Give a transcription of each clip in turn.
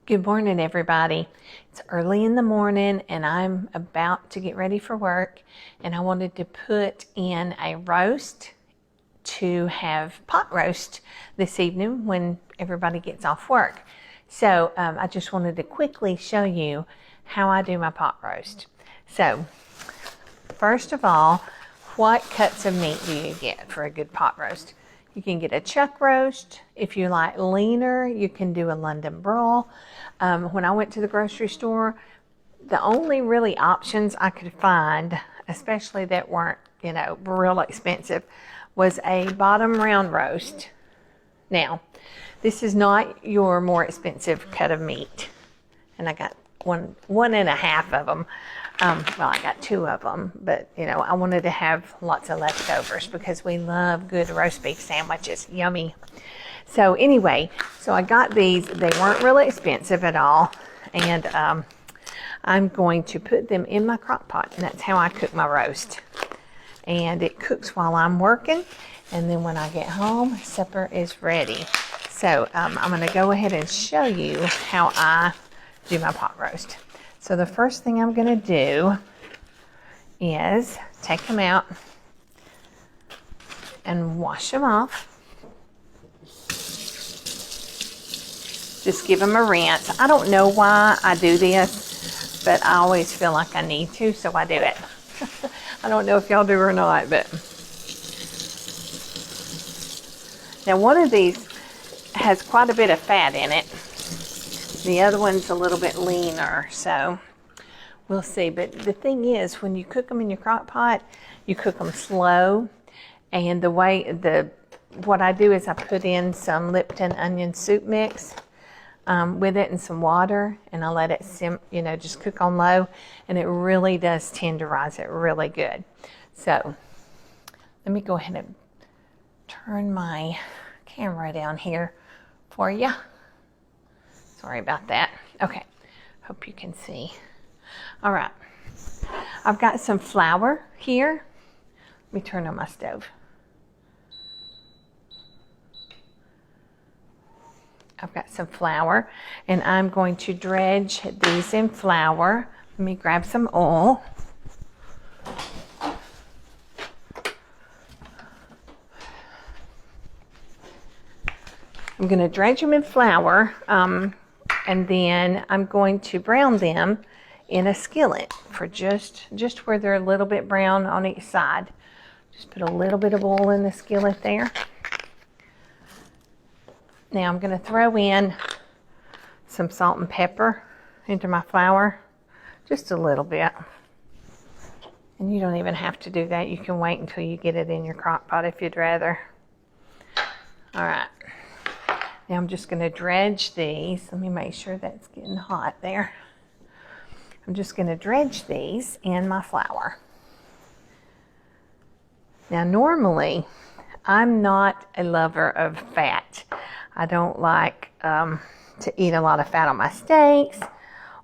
Good morning, everybody. It's early in the morning and I'm about to get ready for work, and I wanted to put in a roast to have pot roast this evening when everybody gets off work. So I just wanted to quickly show you how I do my pot roast. So first of all, what cuts of meat do you get for a good pot roast? You can get a chuck roast. If you like leaner, you can do a London broil. When I went to the grocery store, the only really options I could find, especially that weren't, real expensive, was a bottom round roast. Now, this is not your more expensive cut of meat. And I got one and a half of them. Well, I got two of them, but I wanted to have lots of leftovers because we love good roast beef sandwiches. Yummy. So anyway, I got these. They weren't really expensive at all, and I'm going to put them in my crock pot, and that's how I cook my roast. And it cooks while I'm working, and then when I get home, supper is ready. So I'm going to go ahead and show you how I do my pot roast. So the first thing I'm going to do is take them out and wash them off. Just give them a rinse. I don't know why I do this, but I always feel like I need to, so I do it. I don't know if y'all do or not, but now one of these has quite a bit of fat in it. The other one's a little bit leaner, so we'll see. But the thing is, when you cook them in your crock pot, you cook them slow. And what I do is I put in some Lipton onion soup mix with it and some water, and I let it just cook on low, and it really does tenderize it really good. So let me go ahead and turn my camera down here for you. Sorry about that. Okay, hope you can see. All right, I've got some flour here. Let me turn on my stove. I've got some flour, and I'm going to dredge these in flour. Let me grab some oil. I'm going to dredge them in flour, and then I'm going to brown them in a skillet for just where they're a little bit brown on each side. Just put a little bit of oil in the skillet there. Now I'm going to throw in some salt and pepper into my flour, just a little bit. And you don't even have to do that. You can wait until you get it in your crock pot if you'd rather. All right. Now I'm just going to dredge these. Let me make sure that's getting hot there. I'm just going to dredge these in my flour. Now normally, I'm not a lover of fat. I don't like to eat a lot of fat on my steaks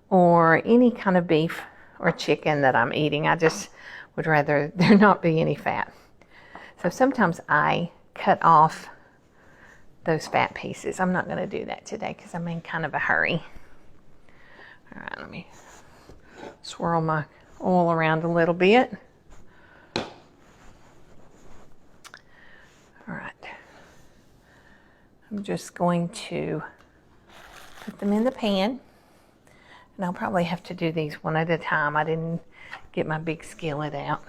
or any kind of beef or chicken that I'm eating. I just would rather there not be any fat. So sometimes I cut off those fat pieces. I'm not going to do that today because I'm in kind of a hurry. All right, let me swirl my oil around a little bit. All right. I'm just going to put them in the pan, and I'll probably have to do these one at a time. I didn't get my big skillet out.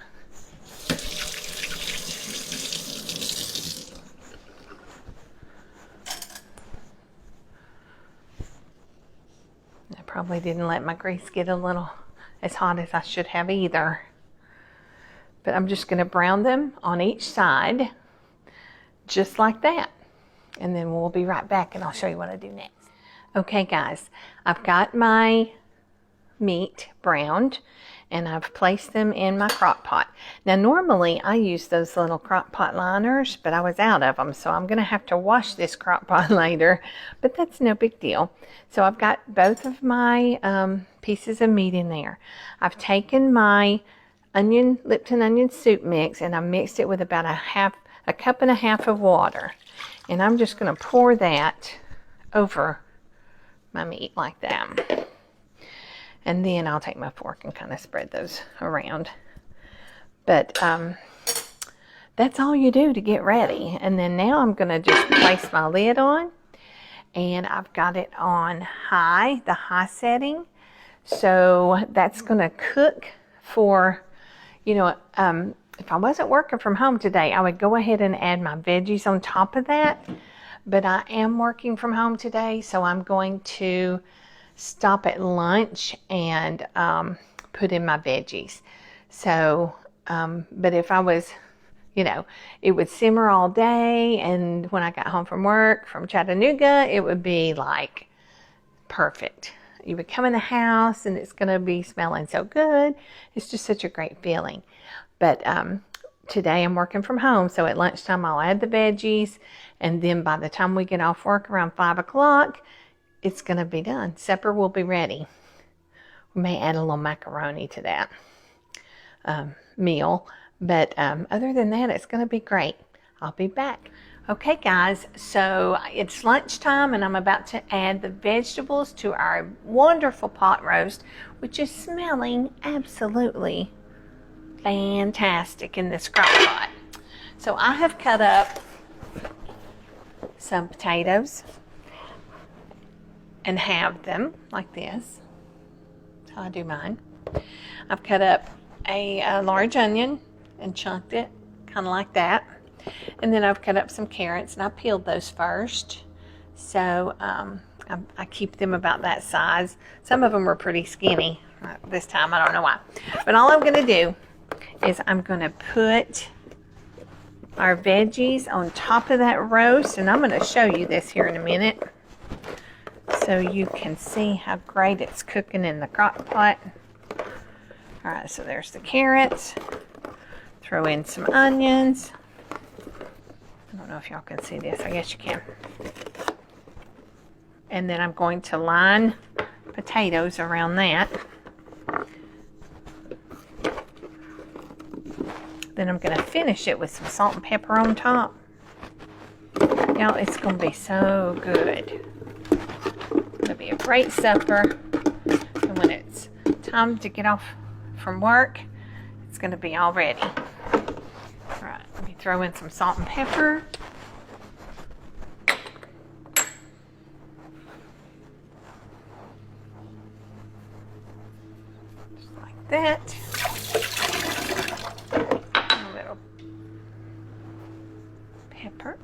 I probably didn't let my grease get a little as hot as I should have either. But I'm just going to brown them on each side, just like that. And then we'll be right back and I'll show you what I do next. Okay guys, I've got my meat browned and I've placed them in my crock pot. Now normally I use those little crock pot liners, but I was out of them, so I'm going to have to wash this crock pot later, but that's no big deal. So I've got both of my pieces of meat in there. I've taken my Lipton onion soup mix and I mixed it with about a cup and a half of water. And I'm just going to pour that over my meat like that. And then I'll take my fork and kind of spread those around. But that's all you do to get ready. And then now I'm going to just place my lid on. And I've got it on high, the high setting. So that's going to cook for, you know, if I wasn't working from home today, I would go ahead and add my veggies on top of that. But I am working from home today, so I'm going to stop at lunch and put in my veggies. So, but if I was, you know, it would simmer all day, and when I got home from work from Chattanooga, it would be like perfect. You would come in the house and it's going to be smelling so good. It's just such a great feeling. But today I'm working from home, so at lunchtime I'll add the veggies, and then by the time we get off work around 5 o'clock, it's going to be done. Supper will be ready. We may add a little macaroni to that meal, but other than that, it's going to be great. I'll be back. Okay, guys, so it's lunchtime, and I'm about to add the vegetables to our wonderful pot roast, which is smelling absolutely fantastic in this crock pot. So I have cut up some potatoes and halved them like this. That's how I do mine. I've cut up a large onion and chunked it kind of like that. And then I've cut up some carrots, and I peeled those first. So I keep them about that size. Some of them are pretty skinny this time. I don't know why. But all I'm going to do is I'm going to put our veggies on top of that roast. And I'm going to show you this here in a minute so you can see how great it's cooking in the crock pot. All right, so there's the carrots. Throw in some onions. I don't know if y'all can see this. I guess you can. And then I'm going to line potatoes around that. Then I'm going to finish it with some salt and pepper on top. Y'all, it's going to be so good. It's going to be a great supper. And when it's time to get off from work, it's going to be all ready. All right, let me throw in some salt and pepper. Just like that. A little pepper.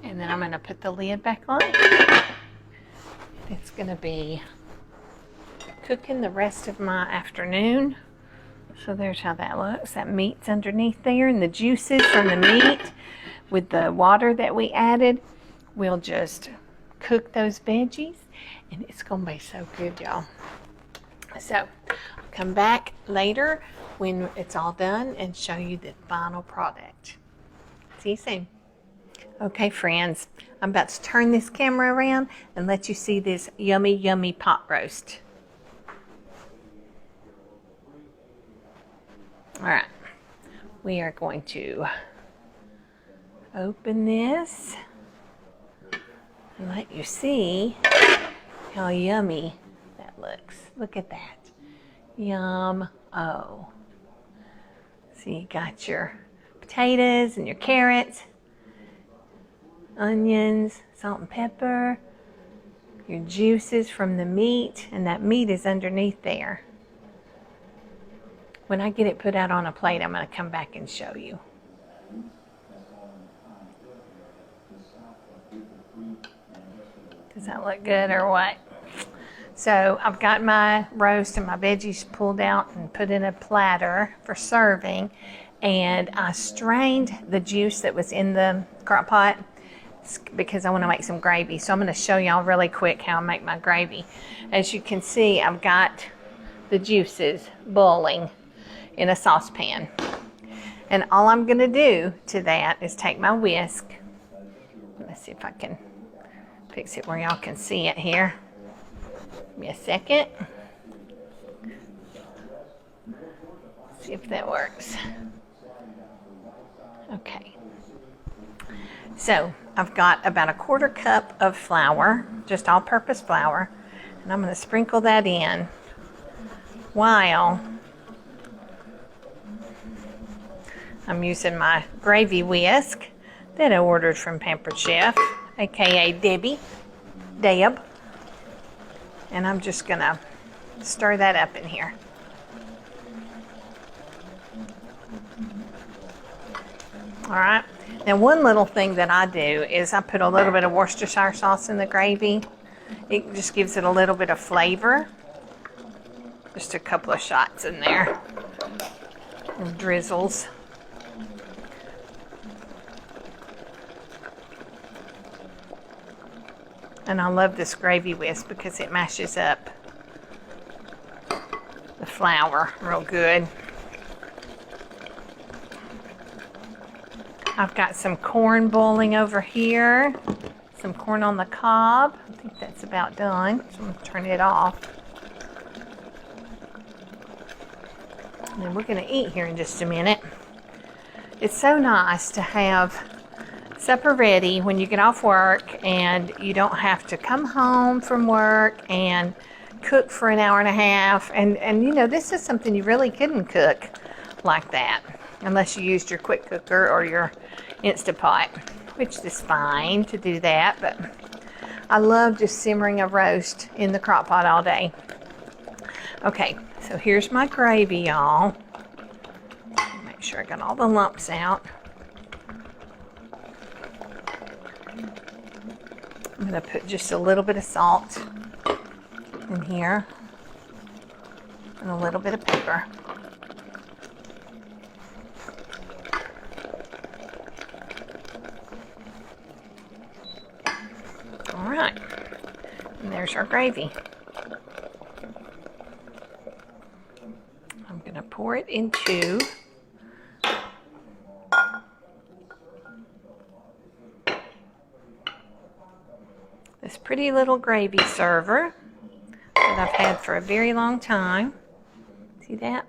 And then I'm going to put the lid back on. It's going to be cooking the rest of my afternoon. So there's how that looks. That meat's underneath there, and the juices from the meat with the water that we added will just cook those veggies, and it's going to be so good, y'all. So I'll come back later when it's all done and show you the final product. See you soon. Okay, friends, I'm about to turn this camera around and let you see this yummy, yummy pot roast. All right, we are going to open this and let you see how yummy that looks. Look at that. Yum. Oh. So you got your potatoes and your carrots, onions, salt and pepper, your juices from the meat, and that meat is underneath there. When I get it put out on a plate, I'm going to come back and show you. Does that look good or what? So I've got my roast and my veggies pulled out and put in a platter for serving. And I strained the juice that was in the crock pot because I want to make some gravy. So I'm going to show y'all really quick how I make my gravy. As you can see, I've got the juices boiling in a saucepan. And all I'm going to do to that is take my whisk. Let's see if I can fix it where y'all can see it here. Give me a second. See if that works. Okay. So I've got about a 1/4 cup of flour, just all-purpose flour, and I'm going to sprinkle that in while I'm using my gravy whisk that I ordered from Pampered Chef, aka Deb, and I'm just going to stir that up in here. All right. Now, one little thing that I do is I put a little bit of Worcestershire sauce in the gravy. It just gives it a little bit of flavor. Just a couple of shots in there. And drizzles. And I love this gravy whisk because it mashes up the flour real good. I've got some corn boiling over here, some corn on the cob. I think that's about done, so I'm going to turn it off. And then we're going to eat here in just a minute. It's so nice to have supper ready when you get off work and you don't have to come home from work and cook for an hour and a half. And you know, this is something you really couldn't cook like that unless you used your quick cooker or your Instapot, which is fine to do that, but I love just simmering a roast in the crock pot all day. Okay, so here's my gravy, y'all. Make sure I got all the lumps out. I'm going to put just a little bit of salt in here and a little bit of pepper. All right, and there's our gravy. I'm going to pour it into this pretty little gravy server that I've had for a very long time. See that?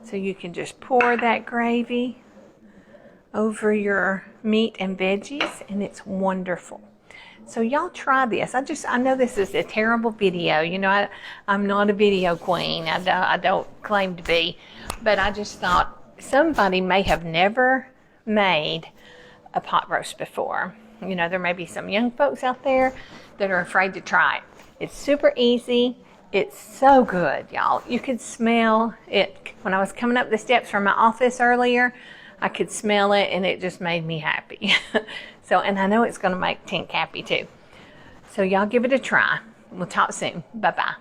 So you can just pour that gravy over your meat and veggies, and it's wonderful. So y'all try this. I know this is a terrible video. You know, I'm not a video queen. I don't claim to be. But I just thought somebody may have never made a pot roast before. You know, there may be some young folks out there that are afraid to try it. It's super easy. It's so good, y'all. You could smell it. When I was coming up the steps from my office earlier, I could smell it, and it just made me happy. So, and I know it's going to make Tink happy too. So y'all give it a try. We'll talk soon. Bye-bye.